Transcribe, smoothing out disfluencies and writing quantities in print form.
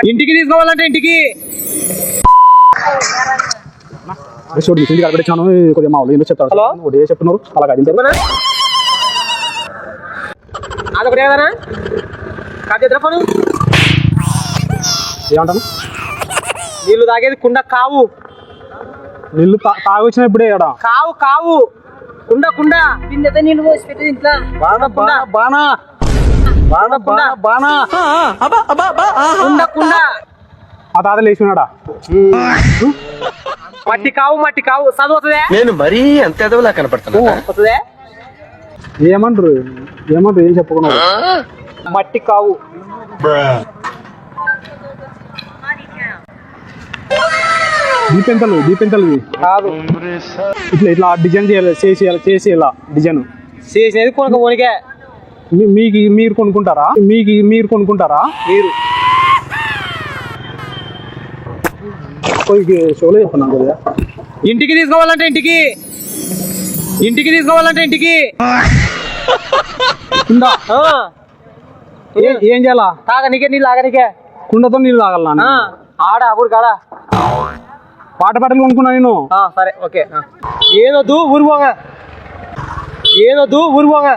ఇంటికి తీసుకోవాలంటే ఇంటికి చూడు ఇంటికి కలపెట్టాను కొద్దిగా మా వాళ్ళు ఏంటో చెప్తారు. హలో ఒకటి చెప్తున్నారు అలాగే అదొకటి ఏదన్నా కాదు ఫోను ఏమంటాను నీళ్ళు తాగేది కుండ కావు నీళ్ళు తాగొచ్చిన ఇప్పుడే ఇక్కడ కావు కావు కుండ కుండ కింద నీళ్ళు పోసి పెట్టేది ఇంట్లో బానా కుండ కుండ ఆ తాత లేచినాడా మట్టి కావు చదువుతుందే నేను మరీ అంత ఎదవలా కనపడుతున్నా వస్తుందే ఏమంటారు ఏం చెప్పుకున్నారు మట్టి కావు దీపెంతలు కాదు ఇట్లా డిజైన్ చేసి ఇలా డిజైన్ చేసేది కొనుక పోనికే మీరు కొనుక్కుంటారా మీరు షోలో చెప్తున్నాను కదా ఇంటికి తీసుకోవాలంటే ఇంటికి కుండ ఏం చేయాలా తాగనికే నీళ్ళు ఆగనికే కుండతో నీళ్ళు తాగలనా ఆడ ఊరు కాడా పాట పాటలు కొనుక్కున్నా నేను సరే ఓకే ఏదొద్దు ఊరు పోగా